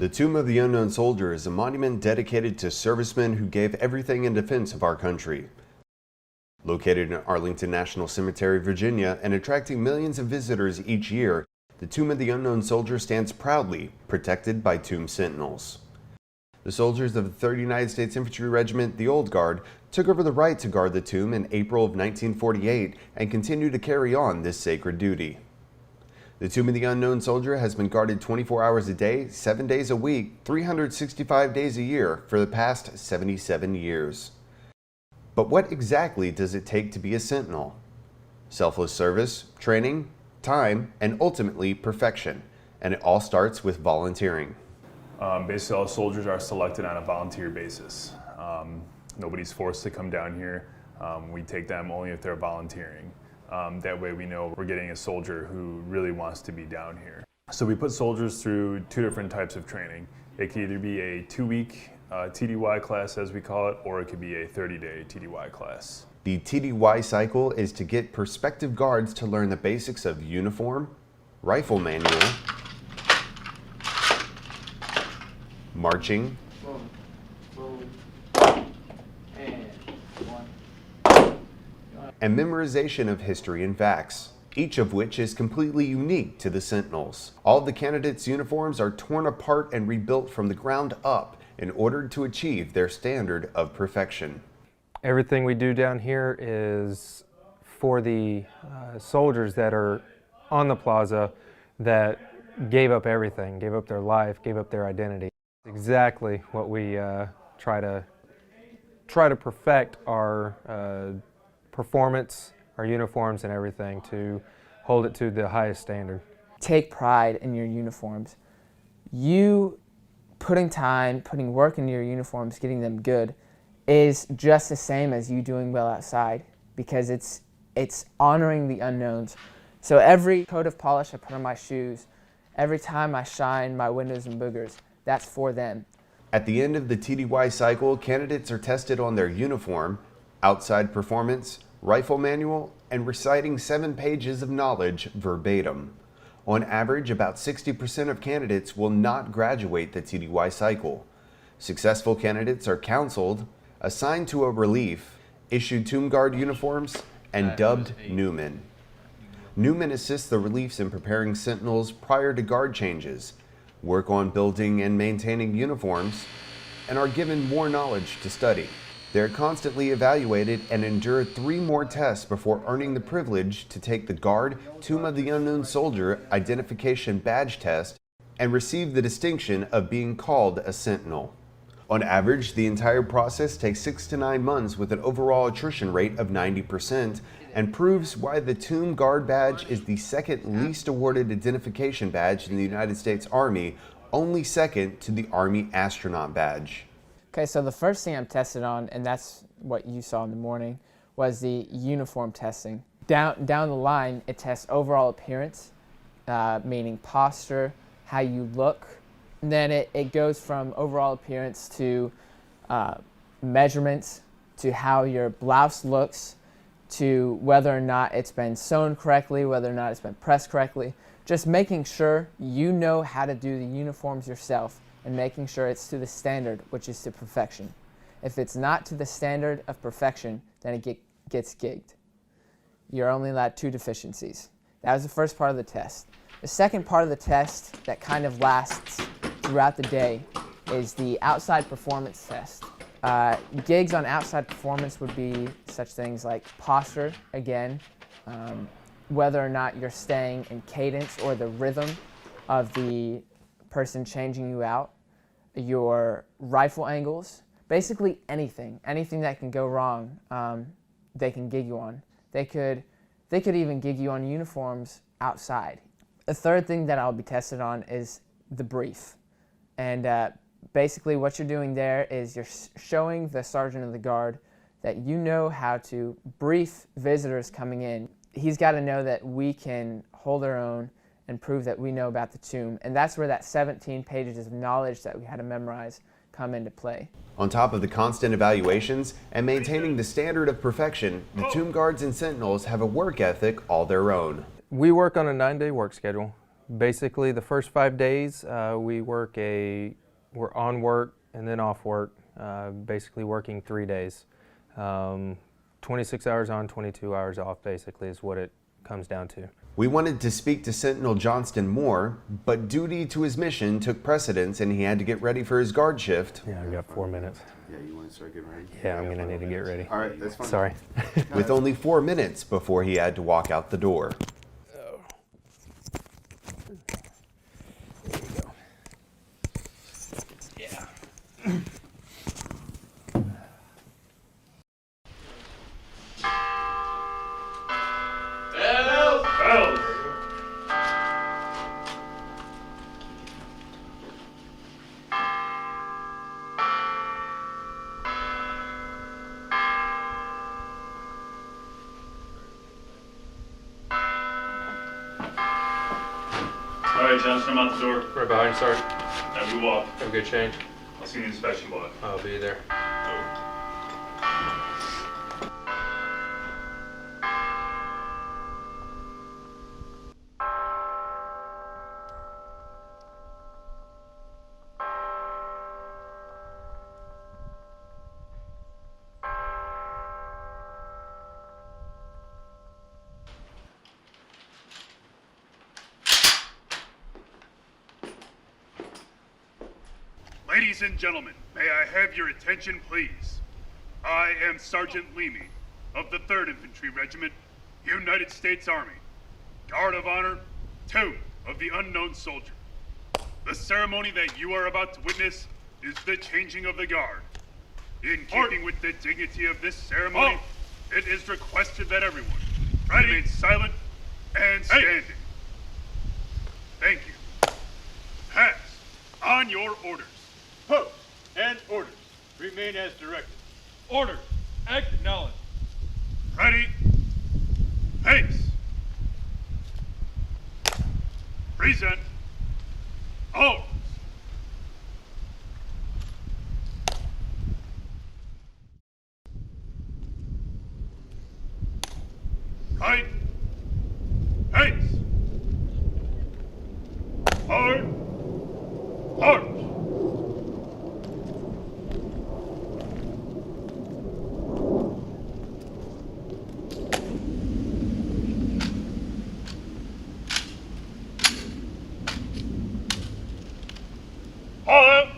The Tomb of the Unknown Soldier is a monument dedicated to servicemen who gave everything in defense of our country. Located in Arlington National Cemetery, Virginia, and attracting millions of visitors each year, the Tomb of the Unknown Soldier stands proudly, protected by tomb sentinels. The soldiers of the 3rd United States Infantry Regiment, the Old Guard, took over the right to guard the tomb in April of 1948 and continue to carry on this sacred duty. The Tomb of the Unknown Soldier has been guarded 24 hours a day, 7 days a week, 365 days a year for the past 77 years. But what exactly does it take to be a sentinel? Selfless service, training, time, and ultimately perfection. And it all starts with volunteering. Basically, all soldiers are selected on a volunteer basis. Nobody's forced to come down here. We take them only if they're volunteering. That way we know we're getting a soldier who really wants to be down here. So we put soldiers through 2 different types of training. It could either be a 2-week TDY class, as we call it, or it could be a 30-day TDY class. The TDY cycle is to get prospective guards to learn the basics of uniform, rifle manual, marching, and memorization of history and facts, each of which is completely unique to the Sentinels. All of the candidates' uniforms are torn apart and rebuilt from the ground up in order to achieve their standard of perfection. Everything we do down here is for the soldiers that are on the plaza that gave up everything, gave up their life, gave up their identity. Exactly what we try to perfect our performance, our uniforms and everything, to hold it to the highest standard. Take pride in your uniforms. You putting time, putting work into your uniforms, getting them good, is just the same as you doing well outside, because it's honoring the unknowns. So every coat of polish I put on my shoes, every time I shine my windows and boogers, that's for them. At the end of the TDY cycle, candidates are tested on their uniform, outside performance, rifle manual, and reciting 7 pages of knowledge verbatim. On average, about 60% of candidates will not graduate the TDY cycle. Successful candidates are counseled, assigned to a relief, issued Tomb Guard uniforms, and dubbed Newmen. Newmen assist the reliefs in preparing sentinels prior to guard changes, work on building and maintaining uniforms, and are given more knowledge to study. They're constantly evaluated and endure 3 more tests before earning the privilege to take the Guard Tomb of the Unknown Soldier Identification Badge Test and receive the distinction of being called a Sentinel. On average, the entire process takes 6 to 9 months with an overall attrition rate of 90% and proves why the Tomb Guard badge is the 2nd least awarded identification badge in the United States Army, only second to the Army Astronaut Badge. Okay, so the first thing I'm tested on, and that's what you saw in the morning, was the uniform testing. Down the line, it tests overall appearance, meaning posture, how you look. And then it goes from overall appearance to measurements, to how your blouse looks, to whether or not it's been sewn correctly, whether or not it's been pressed correctly. Just making sure you know how to do the uniforms yourself, and making sure it's to the standard, which is to perfection. If it's not to the standard of perfection, then it gets gigged. You're only allowed 2 deficiencies. That was the first part of the test. The second part of the test that kind of lasts throughout the day is the outside performance test. Gigs on outside performance would be such things like posture, again, whether or not you're staying in cadence or the rhythm of the person changing you out, your rifle angles, basically anything that can go wrong, they can gig you on. They could even gig you on uniforms outside. The third thing that I'll be tested on is the brief. And basically what you're doing there is you're showing the sergeant of the guard that you know how to brief visitors coming in. He's got to know that we can hold our own and prove that we know about the tomb. And that's where that 17 pages of knowledge that we had to memorize come into play. On top of the constant evaluations and maintaining the standard of perfection, the Tomb Guards and Sentinels have a work ethic all their own. We work on a 9-day work schedule. Basically, the first 5 days we're on work and then off work, basically working 3 days. 26 hours on, 22 hours off, basically, is what it comes down to. We wanted to speak to Sentinel Johnston more, but duty to his mission took precedence and he had to get ready for his guard shift. Yeah, I've got 4 minutes. Yeah, you want to start getting ready? Yeah, I'm going to need to get ready. All right, that's fine. Sorry. With only 4 minutes before he had to walk out the door. All right, Johnston, I'm out the door. Right behind you, Sergeant. Have a good walk. Have a good change. I'll see you in the inspection block. I'll be there. Ladies and gentlemen, may I have your attention, please? I am Sergeant Leamy of the 3rd Infantry Regiment, United States Army. Guard of Honor, 2 of the Unknown Soldier. The ceremony that you are about to witness is the changing of the guard. In keeping with the dignity of this ceremony, it is requested that everyone remain silent and standing. Thank you. Pass on your orders. Post and orders. Remain as directed. Orders. Acknowledged. Ready? Pace. Present. Arms. Right. Pace. Hard. March. All out.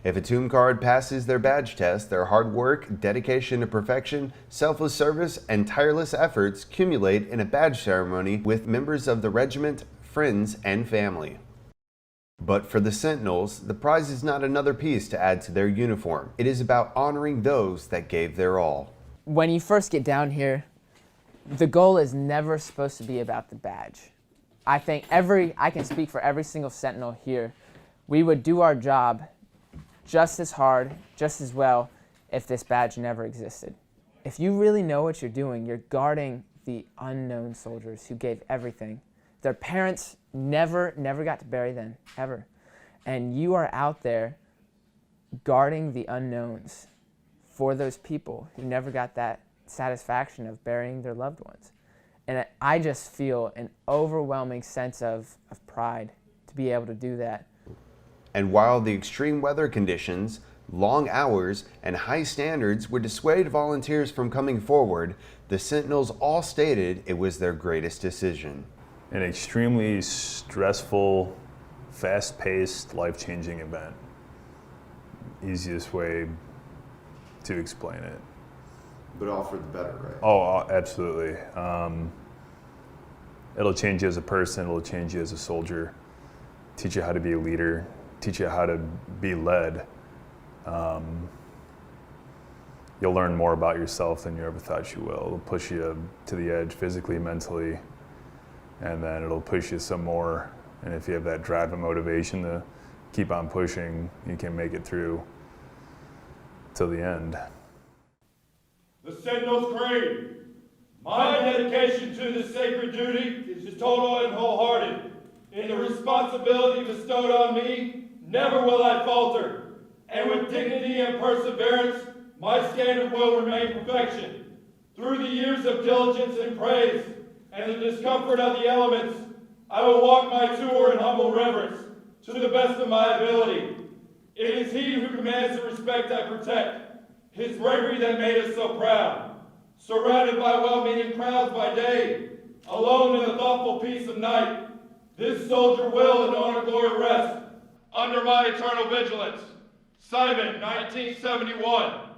If a tomb guard passes their badge test, their hard work, dedication to perfection, selfless service, and tireless efforts accumulate in a badge ceremony with members of the regiment, friends, and family. But for the Sentinels, the prize is not another piece to add to their uniform. It is about honoring those that gave their all. When you first get down here, the goal is never supposed to be about the badge. I think I can speak for every single Sentinel here. We would do our job just as hard, just as well, if this badge never existed. If you really know what you're doing, you're guarding the unknown soldiers who gave everything. Their parents never got to bury them, ever. And you are out there guarding the unknowns for those people who never got that satisfaction of burying their loved ones. And I just feel an overwhelming sense of pride to be able to do that. And while the extreme weather conditions, long hours, and high standards would dissuade volunteers from coming forward, the Sentinels all stated it was their greatest decision. An extremely stressful, fast-paced, life-changing event. Easiest way to explain it. But all for the better, right? Oh, absolutely. It'll change you as a person, it'll change you as a soldier, teach you how to be a leader, teach you how to be led. You'll learn more about yourself than you ever thought you will. It'll push you to the edge physically, mentally, and then it'll push you some more. And if you have that drive and motivation to keep on pushing, you can make it through till the end. The Sentinels creed. My dedication to this sacred duty is total and wholehearted. In the responsibility bestowed on me, never will I falter. And with dignity and perseverance, my standard will remain perfection. Through the years of diligence and praise, and the discomfort of the elements, I will walk my tour in humble reverence, to the best of my ability. It is he who commands the respect I protect, his bravery that made us so proud. Surrounded by well-meaning crowds by day, alone in the thoughtful peace of night, this soldier will in honor glory rest, under my eternal vigilance. Simon, 1971.